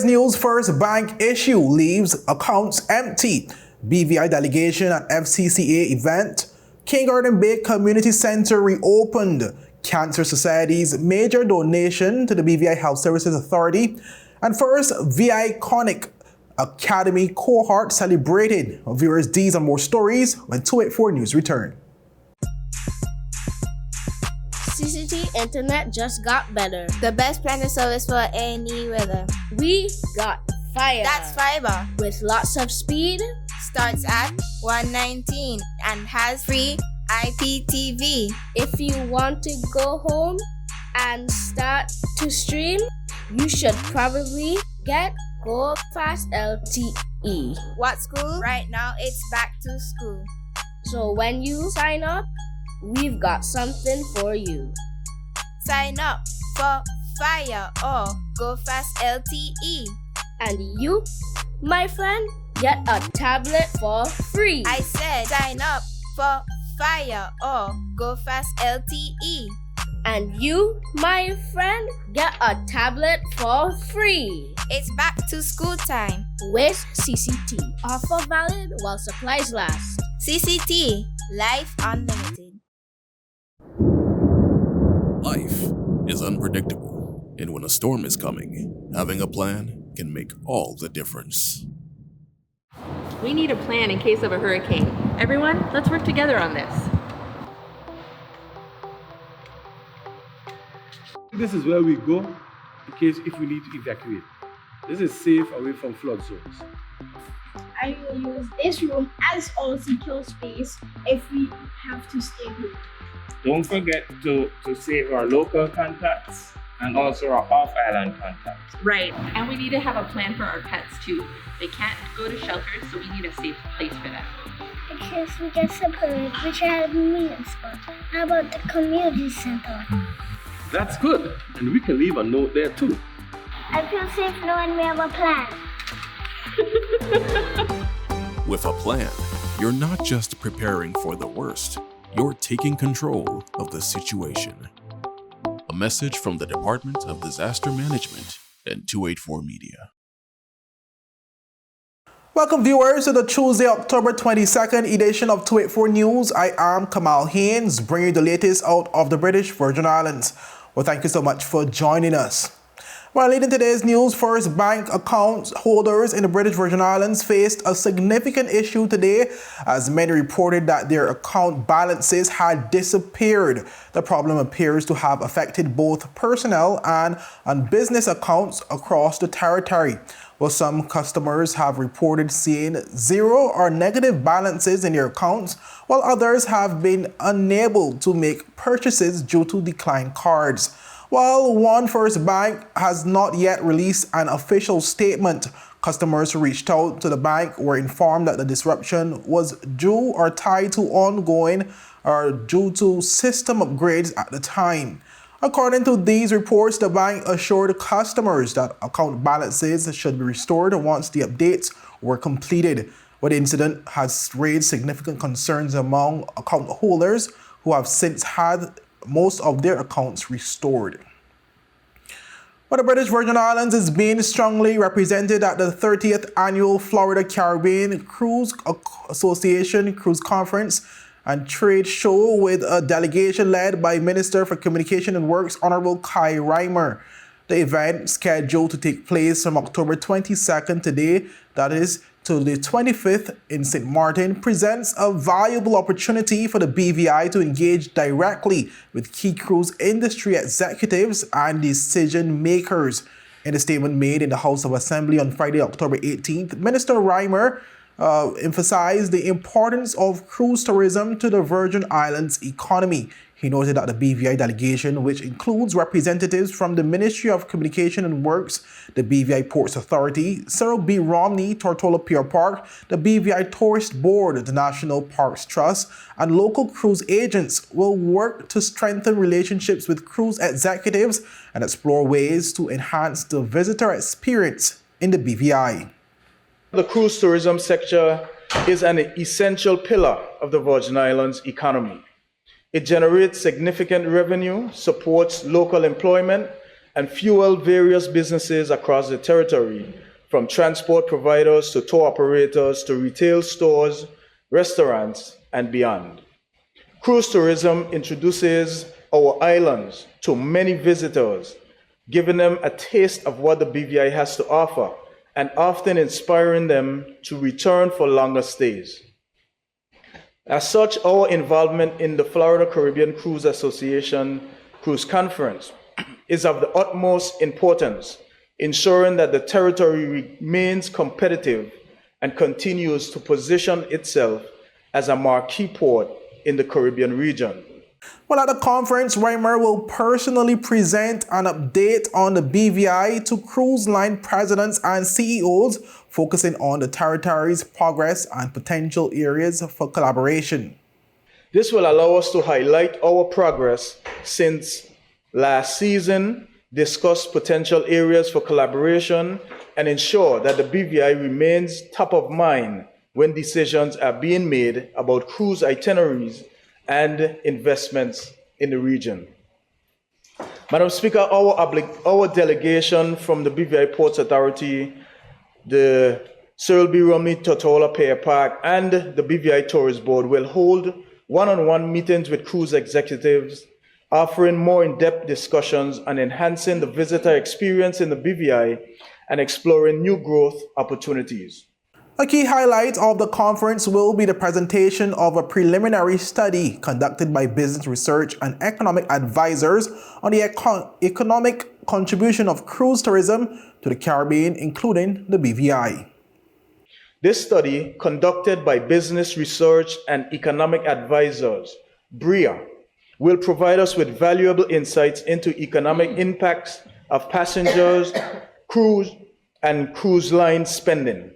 today's news, first bank issue leaves accounts empty. BVI delegation at FCCA event. Kingarden Bay Community Center reopened. Cancer Society's major donation to the BVI Health Services Authority. And first, VICONIC Academy cohort celebrated. Viewers, these and more stories when 284 News return. CCT Internet just got better. The best plan of service for any weather. We got fire. That's fiber. With lots of speed. Starts at $119 and has free IPTV. If you want to go home and start to stream, you should probably get Go Fast LTE. What school? Right now it's back to school. So when you sign up, we've got something for you. Sign up for Fire or Go Fast LTE. And you, my friend, get a tablet for free. I said sign up for Fire or Go Fast LTE. And you, my friend, get a tablet for free. It's back to school time with CCT. Offer valid while supplies last. CCT, Life Unlimited. Life is unpredictable, and when a storm is coming, having a plan can make all the difference. We need a plan in case of a hurricane. Everyone, let's work together on this. This is where we go in case if we need to evacuate. This is safe away from flood zones. I will use this room as our secure space if we have to stay home. Don't forget to save our local contacts and also our off-island contacts. Right, and we need to have a plan for our pets too. They can't go to shelters, so we need a safe place for them. In case we get separated, we should have a meeting spot. How about the community center? That's good, and we can leave a note there too. I feel safe knowing we have a plan. With a plan, you're not just preparing for the worst, you're taking control of the situation. A message from the Department of Disaster Management and 284 Media. Welcome viewers to the Tuesday, October 22nd edition of 284 News. I am Kamal Haynes, bringing you the latest out of the British Virgin Islands. Well, thank you so much for joining us. Well, leading today's news, first bank account holders in the British Virgin Islands faced a significant issue today as many reported that their account balances had disappeared. The problem appears to have affected both personnel and business accounts across the territory. Well, some customers have reported seeing zero or negative balances in their accounts, while others have been unable to make purchases due to declined cards. While One First Bank has not yet released an official statement, customers who reached out to the bank were informed that the disruption was due or tied to ongoing or due to system upgrades at the time. According to these reports, the bank assured customers that account balances should be restored once the updates were completed. But the incident has raised significant concerns among account holders who have since had most of their accounts restored. But the British Virgin Islands is being strongly represented at the 30th Annual Florida Caribbean Cruise Association Cruise Conference and Trade Show with a delegation led by Minister for Communication and Works, Honorable Kai Reimer. The event, scheduled to take place from October 22nd today, that is, to the 25th in St. Martin, presents a valuable opportunity for the BVI to engage directly with key cruise industry executives and decision makers. In a statement made in the House of Assembly on Friday, October 18th, Minister Reimer emphasized the importance of cruise tourism to the Virgin Islands economy. He noted that the BVI delegation, which includes representatives from the Ministry of Communication and Works, the BVI Ports Authority, Cyril B. Romney, Tortola Pier Park, the BVI Tourist Board, the National Parks Trust, and local cruise agents will work to strengthen relationships with cruise executives and explore ways to enhance the visitor experience in the BVI. The cruise tourism sector is an essential pillar of the Virgin Islands economy. It generates significant revenue, supports local employment, and fuel various businesses across the territory, from transport providers to tour operators to retail stores, restaurants, and beyond. Cruise tourism introduces our islands to many visitors, giving them a taste of what the BVI has to offer, and often inspiring them to return for longer stays. As such, our involvement in the Florida Caribbean Cruise Association Cruise Conference is of the utmost importance, ensuring that the territory remains competitive and continues to position itself as a marquee port in the Caribbean region. Well, at the conference, Reimer will personally present an update on the BVI to cruise line presidents and CEOs, focusing on the territory's progress and potential areas for collaboration. This will allow us to highlight our progress since last season, discuss potential areas for collaboration, and ensure that the BVI remains top of mind when decisions are being made about cruise itineraries and investments in the region. Madam Speaker, our delegation from the BVI Ports Authority, the Cyril B. Romney Tortola Pier Park, and the BVI Tourist Board will hold one-on-one meetings with cruise executives, offering more in-depth discussions on enhancing the visitor experience in the BVI and exploring new growth opportunities. A key highlight of the conference will be the presentation of a preliminary study conducted by business research and economic advisors on the economic contribution of cruise tourism to the Caribbean, including the BVI. This study, conducted by business research and economic advisors, BREA, will provide us with valuable insights into economic impacts of passengers, cruise, and cruise line spending.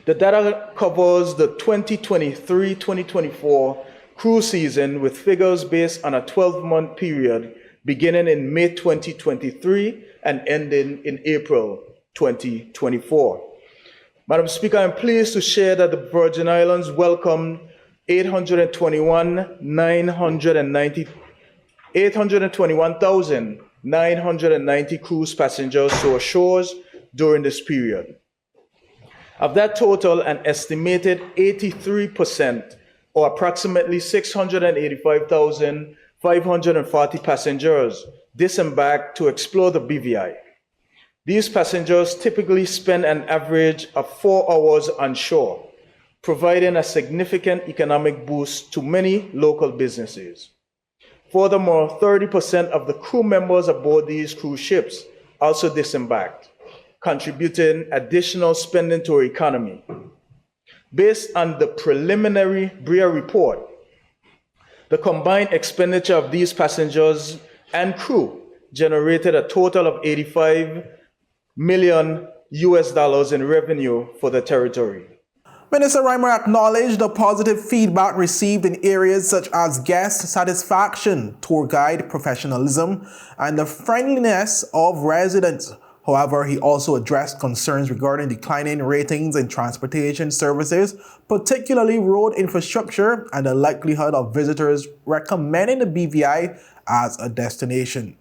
The data covers the 2023-2024 cruise season with figures based on a 12-month period beginning in May 2023 and ending in April 2024. Madam Speaker, I'm pleased to share that the Virgin Islands welcomed 821,990 cruise passengers to our shores during this period. Of that total, an estimated 83%, or approximately 685,540 passengers, disembarked to explore the BVI. These passengers typically spend an average of 4 hours on shore, providing a significant economic boost to many local businesses. Furthermore, 30% of the crew members aboard these cruise ships also disembarked, contributing additional spending to our economy. Based on the preliminary BREA report, the combined expenditure of these passengers and crew generated a total of $85 million in revenue for the territory. Minister Reimer acknowledged the positive feedback received in areas such as guest satisfaction, tour guide professionalism, and the friendliness of residents. However, he also addressed concerns regarding declining ratings in transportation services, particularly road infrastructure, and the likelihood of visitors recommending the BVI as a destination.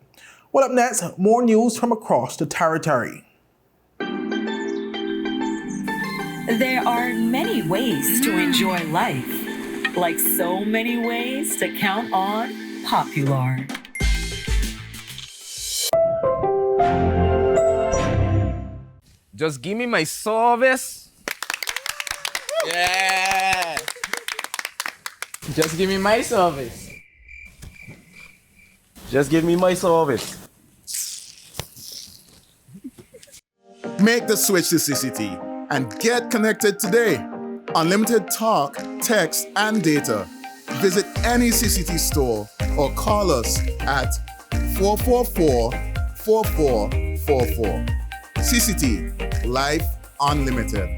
Well, up next, more news from across the territory. There are many ways to enjoy life, like so many ways to count on Popular. Just give me my service. Yeah. Just give me my service. Just give me my service. Make the switch to CCT and get connected today. Unlimited talk, text, and data. Visit any CCT store or call us at 444-4444. CCT, Life Unlimited.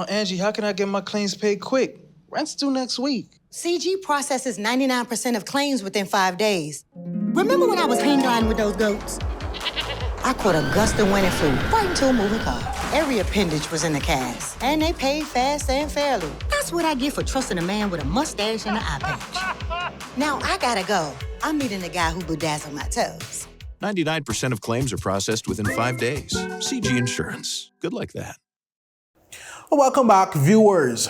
Angie, how can I get my claims paid quick? Rent's due next week. CG processes 99% of claims within 5 days. Remember when I was hang gliding with those goats? I caught a gust of wind and flew right into a moving car. Every appendage was in the cast, and they paid fast and fairly. That's what I get for trusting a man with a mustache and an eye patch. Now I gotta go. I'm meeting the guy who bedazzled my toes. 99% of claims are processed within 5 days. CG Insurance. Good like that. Welcome back, viewers.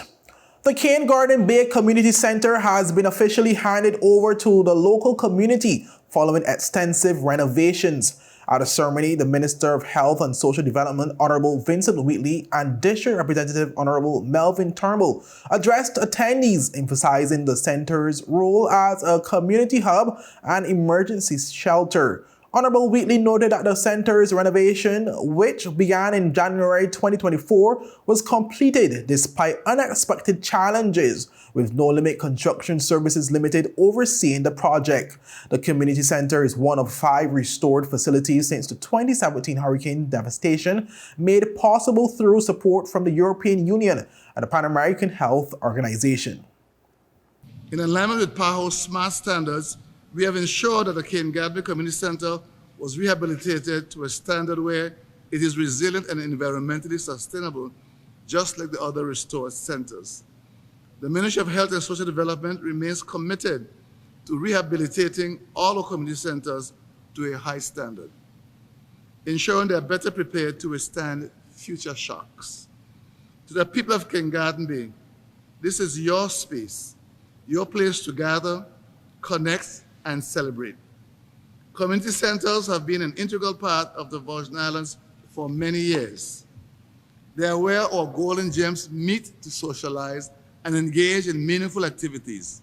The Cane Garden Bay Community Center has been officially handed over to the local community following extensive renovations. At a ceremony, the Minister of Health and Social Development, Honorable Vincent Wheatley, and District Representative Honorable Melvin Turnbull addressed attendees, emphasizing the center's role as a community hub and emergency shelter. Honorable Wheatley noted that the center's renovation, which began in January 2024, was completed despite unexpected challenges, with No Limit Construction Services Limited overseeing the project. The community center is one of 5 restored facilities since the 2017 hurricane devastation, made possible through support from the European Union and the Pan American Health Organization. In alignment with PAHO's SMART standards, we have ensured that the Cane Garden Community Center was rehabilitated to a standard where it is resilient and environmentally sustainable, just like the other restored centers. The Ministry of Health and Social Development remains committed to rehabilitating all our community centers to a high standard, ensuring they are better prepared to withstand future shocks. To the people of Cane Garden Bay, this is your space, your place to gather, connect, and celebrate. Community centers have been an integral part of the Virgin Islands for many years. They are where our golden gems meet to socialize and engage in meaningful activities.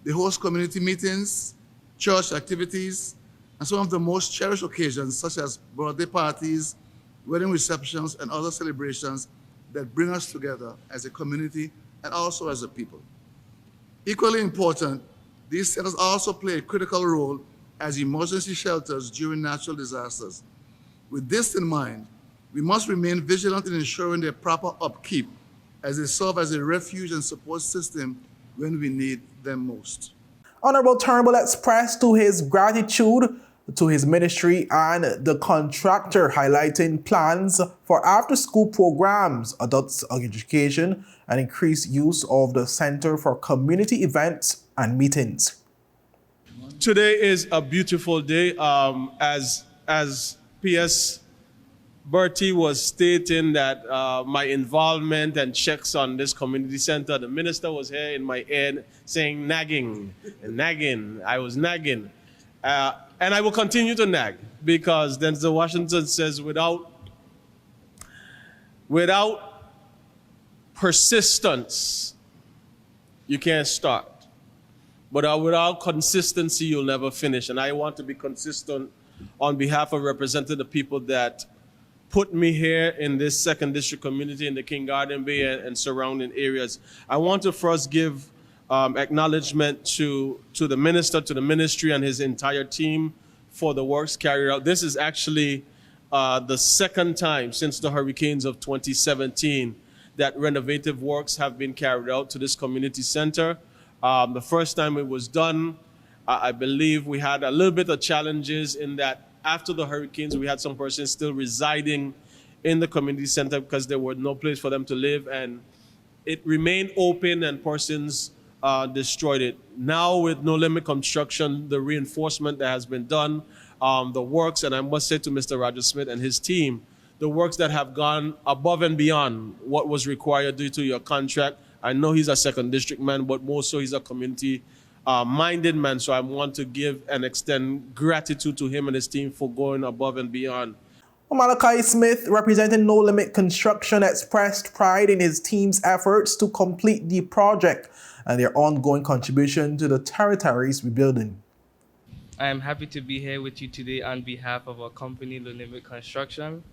They host community meetings, church activities, and some of the most cherished occasions, such as birthday parties, wedding receptions, and other celebrations that bring us together as a community and also as a people. Equally important, these centers also play a critical role as emergency shelters during natural disasters. With this in mind, we must remain vigilant in ensuring their proper upkeep as they serve as a refuge and support system when we need them most. Honorable Turnbull expressed his gratitude to his ministry and the contractor, highlighting plans for after-school programs, adult education, and increased use of the center for community events and meetings. Today is a beautiful day. As P.S. Bertie was stating that my involvement and checks on this community center, the minister was here in my ear saying nagging, and nagging. I was nagging. And I will continue to nag because Denzel Washington says without persistence, you can't start. But without consistency, you'll never finish. And I want to be consistent on behalf of representing the people that put me here in this 2nd District community in the Cane Garden Bay and surrounding areas. I want to first give acknowledgement to the minister, to the ministry and his entire team for the works carried out. This is actually the 2nd time since the hurricanes of 2017 that renovative works have been carried out to this community center. The first time it was done, I believe we had a little bit of challenges in that after the hurricanes, we had some persons still residing in the community center because there was no place for them to live, and it remained open and persons destroyed it. Now with No Limit Construction, the reinforcement that has been done, the works, and I must say to Mr. Roger Smith and his team, the works that have gone above and beyond what was required due to your contract. I know he's a 2nd District man, but more so he's a community-minded man, so I want to give and extend gratitude to him and his team for going above and beyond. Malachi Smith, representing No Limit Construction, expressed pride in his team's efforts to complete the project and their ongoing contribution to the territory's rebuilding. I am happy to be here with you today on behalf of our company, No Limit Construction.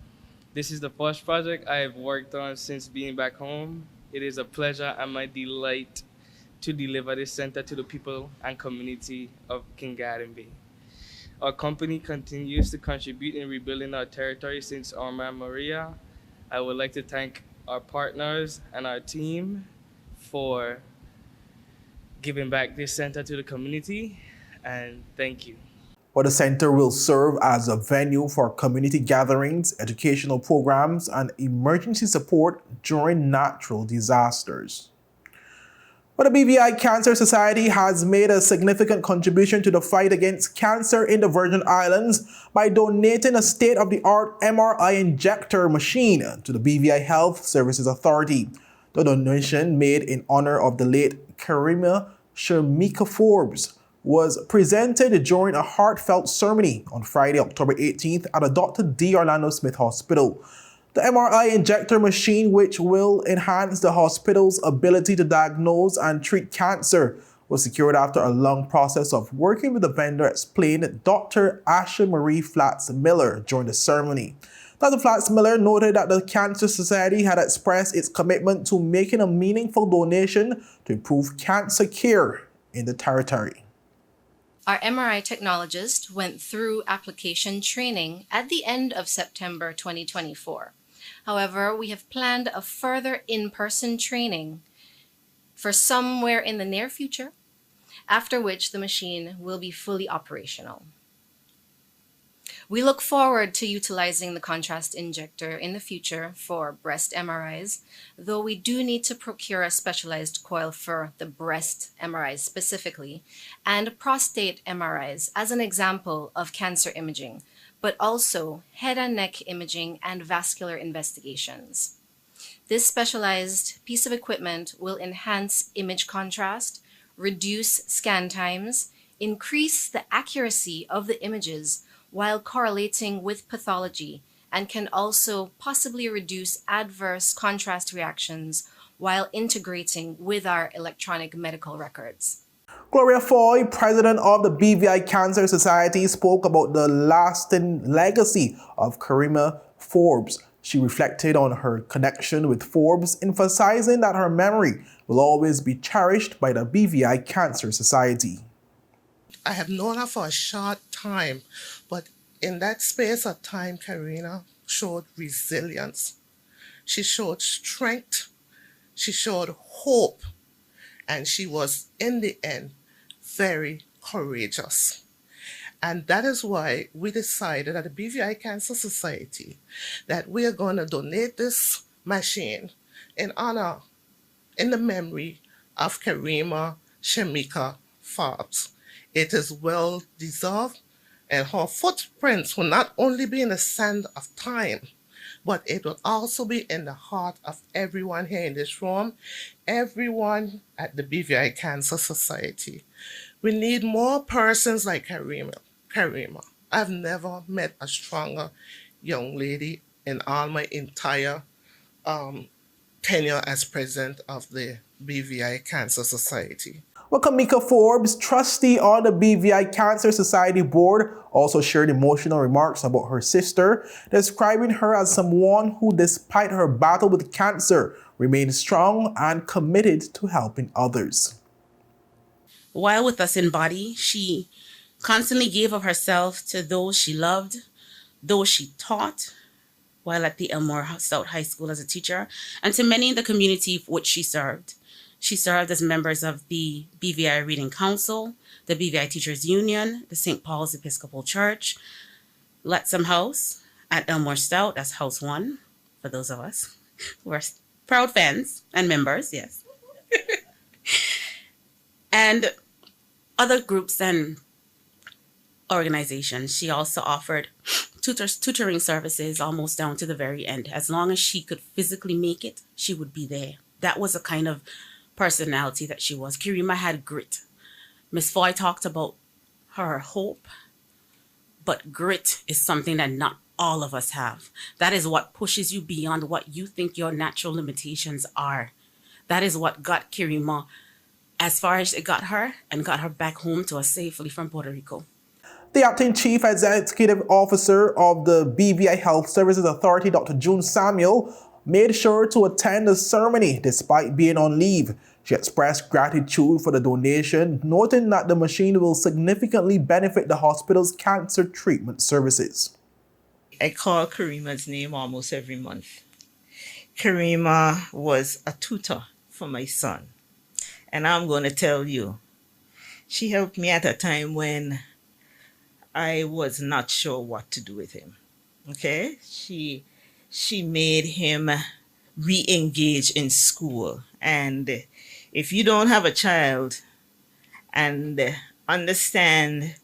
This is the first project I have worked on since being back home. It is a pleasure and my delight to deliver this center to the people and community of Cane Garden Bay. Our company continues to contribute in rebuilding our territory since Irma Maria. I would like to thank our partners and our team for giving back this center to the community, and thank you. Well, the center will serve as a venue for community gatherings, educational programs, and emergency support during natural disasters. Well, the BVI Cancer Society has made a significant contribution to the fight against cancer in the Virgin Islands by donating a state-of-the-art MRI Injector machine to the BVI Health Services Authority. The donation, made in honor of the late Karima Shamika Forbes, was presented during a heartfelt ceremony on Friday, October 18th at a Dr. D. Orlando Smith Hospital. The MRI Injector machine, which will enhance the hospital's ability to diagnose and treat cancer, was secured after a long process of working with the vendor, explained Dr. Asha Marie Flats Miller during the ceremony. Dr. Flats Miller noted that the Cancer Society had expressed its commitment to making a meaningful donation to improve cancer care in the territory. Our MRI technologist went through application training at the end of September 2024. However, we have planned a further in-person training for somewhere in the near future, after which the machine will be fully operational. We look forward to utilizing the contrast injector in the future for breast MRIs, though we do need to procure a specialized coil for the breast MRIs specifically, and prostate MRIs as an example of cancer imaging, but also head and neck imaging and vascular investigations. This specialized piece of equipment will enhance image contrast, reduce scan times, increase the accuracy of the images while correlating with pathology, and can also possibly reduce adverse contrast reactions while integrating with our electronic medical records. Gloria Foy, president of the BVI Cancer Society, spoke about the lasting legacy of Karima Forbes. She reflected on her connection with Forbes, emphasizing that her memory will always be cherished by the BVI Cancer Society. I have known her for a short time, but in that space of time, Karina showed resilience. She showed strength. She showed hope. And she was, in the end, very courageous. And that is why we decided at the BVI Cancer Society that we are going to donate this machine in honor, in the memory of Karima Shamika Forbes. It is well deserved, and her footprints will not only be in the sand of time, but it will also be in the heart of everyone here in this room, everyone at the BVI Cancer Society. We need more persons like Karima. I've never met a stronger young lady in all my entire tenure as president of the BVI Cancer Society. Well, Kamika Forbes, trustee on the BVI Cancer Society board, also shared emotional remarks about her sister, describing her as someone who, despite her battle with cancer, remains strong and committed to helping others. While with us in body, she constantly gave of herself to those she loved, those she taught, while at the Elmore South High School as a teacher, and to many in the community which she served. She served as members of the BVI Reading Council, the BVI Teachers Union, the St. Paul's Episcopal Church, Letsam House at Elmore Stout, that's House 1, for those of us who are proud fans and members, yes. And other groups and organizations. She also offered tutoring services almost down to the very end. As long as she could physically make it, she would be there. That was a kind of personality that she was. Karima had grit. Miss Foy talked about her hope, but grit is something that not all of us have. That is what pushes you beyond what you think your natural limitations are. That is what got Karima as far as it got her and got her back home to us safely from Puerto Rico. The acting chief executive officer of the BVI Health Services Authority, Dr. June Samuel, made sure to attend the ceremony despite being on leave. She expressed gratitude for the donation, noting that the machine will significantly benefit the hospital's cancer treatment services. I call Karima's name almost every month. Karima was a tutor for my son. And I'm going to tell you, she helped me at a time when I was not sure what to do with him. Okay? She made him re-engage in school. And if you don't have a child and understand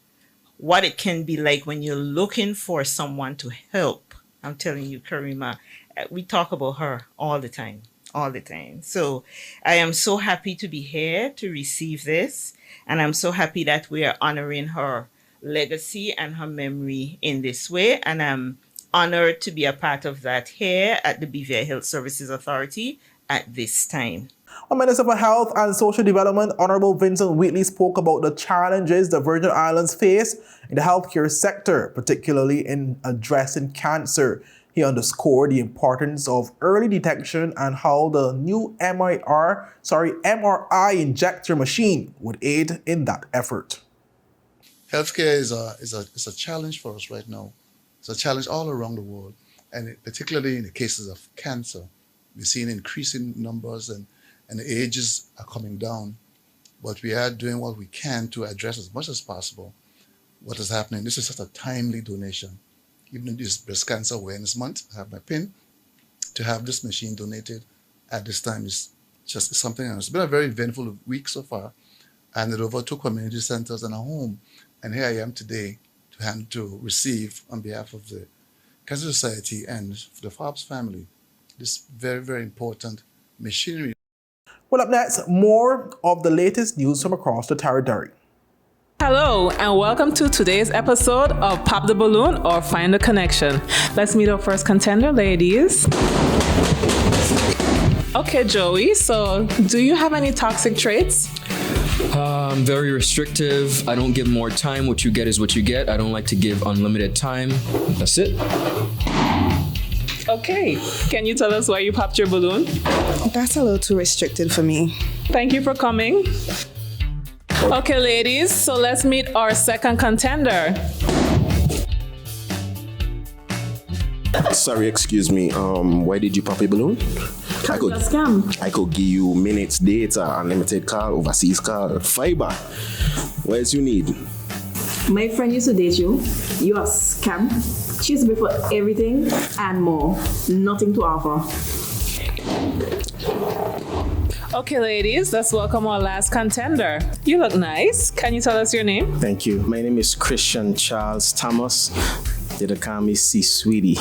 what it can be like when you're looking for someone to help, I'm telling you, Karima, we talk about her all the time. So I am so happy to be here to receive this, and I'm so happy that we are honoring her legacy and her memory in this way, and I'm honored to be a part of that here at the BVI Health Services Authority at this time. Minister for Health and Social Development, Honorable Vincent Wheatley, spoke about the challenges the Virgin Islands face in the healthcare sector, particularly in addressing cancer. He underscored the importance of early detection and how the new MRI Injector machine would aid in that effort. Healthcare is a challenge for us right now. It's a challenge all around the world, and particularly in the cases of cancer. We're seeing increasing numbers and the ages are coming down, but we are doing what we can to address as much as possible what is happening. This is such a timely donation. Even in this Breast Cancer Awareness Month, I have my pin. To have this machine donated at this time is just something else. It's been a very eventful week so far. I handed over 2 community centers and a home, and here I am today to receive on behalf of the Cancer Society and the Forbes family this very, very important machinery. Well, up next, more of the latest news from across the territory. Hello and welcome to today's episode of Pop the Balloon or Find the Connection. Let's meet our first contender, ladies. Okay, Joey, so do you have any toxic traits? I'm very restrictive. I don't give more time. What you get is what you get. I don't like to give unlimited time. That's it. Okay, can you tell us why you popped your balloon? That's a little too restricted for me. Thank you for coming. Okay, ladies, so let's meet our second contender. Sorry, excuse me. Why did you pop a balloon? I could give you minutes data, unlimited call, overseas call, fiber. What else you need? My friend used to date you. You are scam. She used to be for everything and more. Nothing to offer. Okay, ladies, let's welcome our last contender. You look nice. Can you tell us your name? Thank you. My name is Christian Charles Thomas. They call me C Sweetie.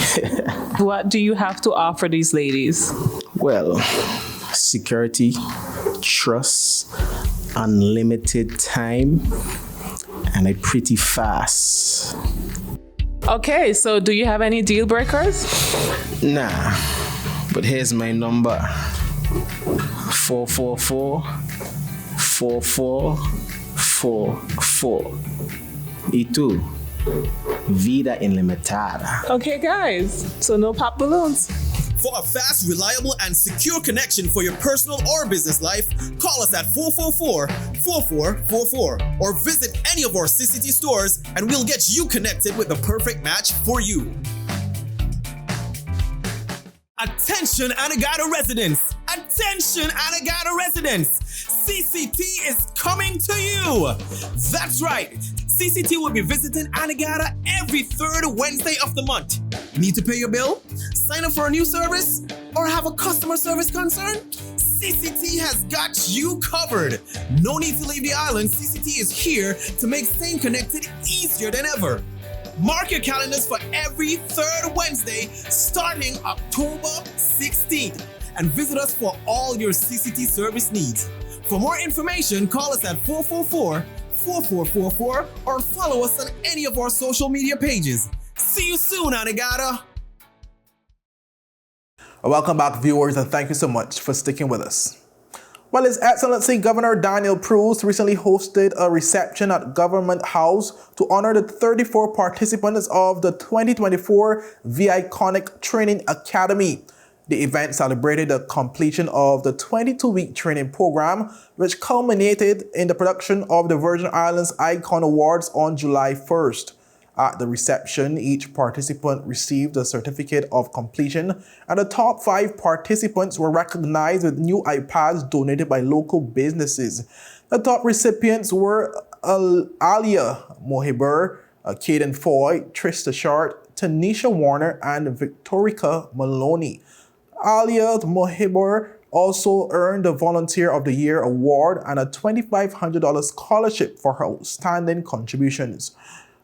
What do you have to offer these ladies? Well, security, trust, unlimited time, and a pretty fast. Okay, so do you have any deal breakers? Nah, but here's my number. 444-4444. Y tú, vida ilimitada. Okay, guys, so no pop balloons. For a fast, reliable, and secure connection for your personal or business life, call us at 444-4444 or visit any of our CCT stores and we'll get you connected with the perfect match for you. Attention Anegada residents! Attention Anegada residents! CCT is coming to you! That's right! CCT will be visiting Anegada every third Wednesday of the month. Need to pay your bill? Sign up for a new service? Or have a customer service concern? CCT has got you covered. No need to leave the island. CCT is here to make staying connected easier than ever. Mark your calendars for every third Wednesday starting October 16th and visit us for all your CCT service needs. For more information, call us at 444-4444 or follow us on any of our social media pages. See you soon, Anegada! Welcome back, viewers, and thank you so much for sticking with us. Well, His Excellency Governor Daniel Pruse recently hosted a reception at Government House to honor the 34 participants of the 2024 VICONIC Training Academy. The event celebrated the completion of the 22-week training program, which culminated in the production of the Virgin Islands Icon Awards on July 1st. At the reception, each participant received a certificate of completion, and the top 5 participants were recognized with new iPads donated by local businesses. The top recipients were Alia Mohiber, Caden Foy, Trista Shart, Tanisha Warner, and Victorica Maloney. Alia Mohibur also earned the Volunteer of the Year award and a $2,500 scholarship for her outstanding contributions.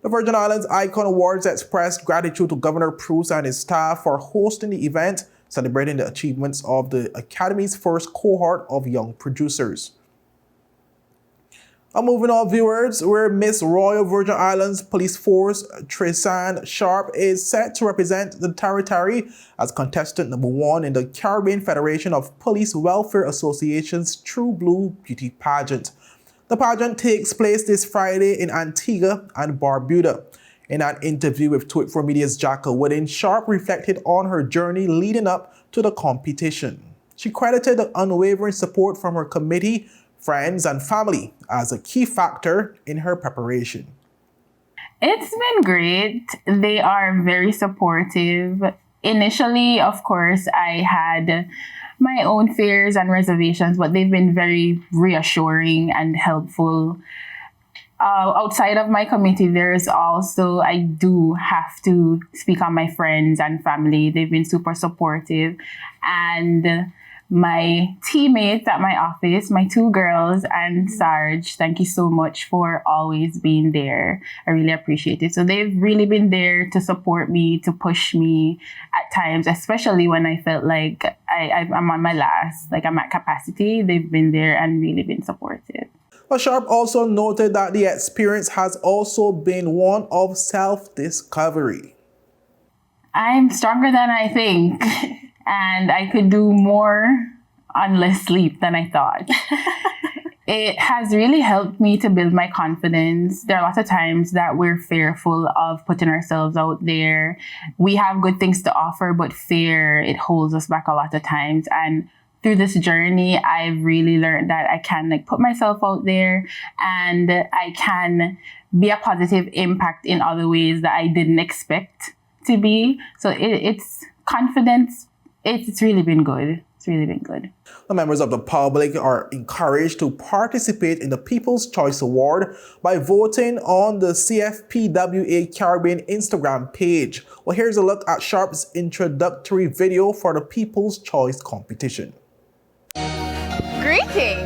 The Virgin Islands Icon Awards expressed gratitude to Governor Pruce and his staff for hosting the event, celebrating the achievements of the Academy's first cohort of young producers. Moving on, viewers, where Miss Royal Virgin Islands Police Force Tristan Sharpe is set to represent the territory as contestant number 1 in the Caribbean Federation of Police Welfare Association's True Blue Beauty Pageant. The pageant takes place this Friday in Antigua and Barbuda. In an interview with 284 Media's Jacka Woodin, Sharpe reflected on her journey leading up to the competition. She credited the unwavering support from her committee, friends, and family as a key factor in her preparation. It's been great. They are very supportive. Initially, of course, I had my own fears and reservations, but they've been very reassuring and helpful. Outside of my committee, there's also, I do have to speak on my friends and family. They've been super supportive. And my teammates at my office, my 2 girls and Sarge, thank you so much for always being there. I really appreciate it. So they've really been there to support me, to push me at times, especially when I felt like I'm on my last, like I'm at capacity. They've been there and really been supportive. But Sharpe also noted that the experience has also been one of self-discovery. I'm stronger than I think. And I could do more on less sleep than I thought. It has really helped me to build my confidence. There are lots of times that we're fearful of putting ourselves out there. We have good things to offer, but fear, it holds us back a lot of times. And through this journey, I've really learned that I can put myself out there and I can be a positive impact in other ways that I didn't expect to be. So it's confidence. It's really been good. It's really been good. The members of the public are encouraged to participate in the People's Choice Award by voting on the CFPWA Caribbean Instagram page. Well, here's a look at Sharpe's introductory video for the People's Choice competition. Greetings!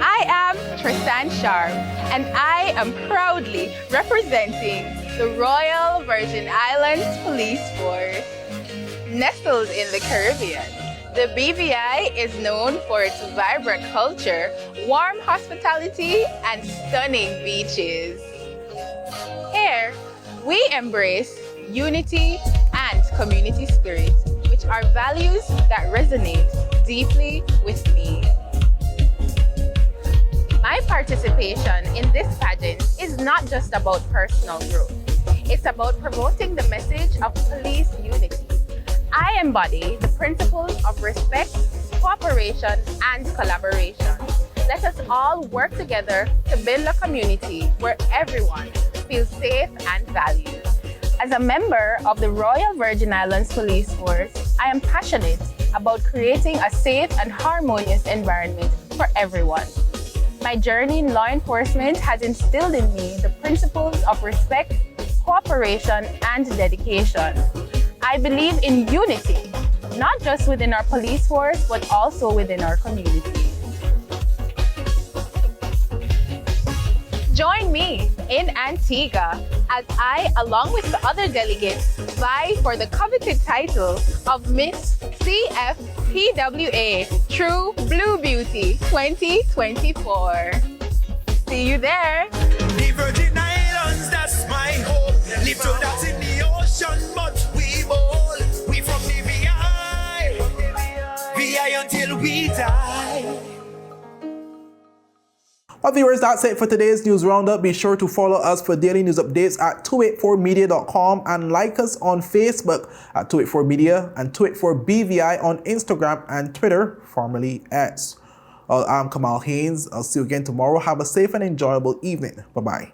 I am Tristan Sharpe, and I am proudly representing the Royal Virgin Islands Police Force. Nestled in the Caribbean, the BVI is known for its vibrant culture, warm hospitality, and stunning beaches. Here, we embrace unity and community spirit, which are values that resonate deeply with me. My participation in this pageant is not just about personal growth. It's about promoting the message of police unity. I embody the principles of respect, cooperation, and collaboration. Let us all work together to build a community where everyone feels safe and valued. As a member of the Royal Virgin Islands Police Force, I am passionate about creating a safe and harmonious environment for everyone. My journey in law enforcement has instilled in me the principles of respect, cooperation, and dedication. I believe in unity, not just within our police force, but also within our community. Join me in Antigua as I, along with the other delegates, vie for the coveted title of Miss CFPWA True Blue Beauty 2024. See you there. The Virgin Islands, that's my hope. Live to that in the ocean, but we bold. We from the VI until we die. Well, viewers, that's it for today's news roundup. Be sure to follow us for daily news updates at 284media.com and like us on Facebook at 284media and 284BVI on Instagram and Twitter, formerly X. Well, I'm Kamal Haynes. I'll see you again tomorrow. Have a safe and enjoyable evening. Bye-bye.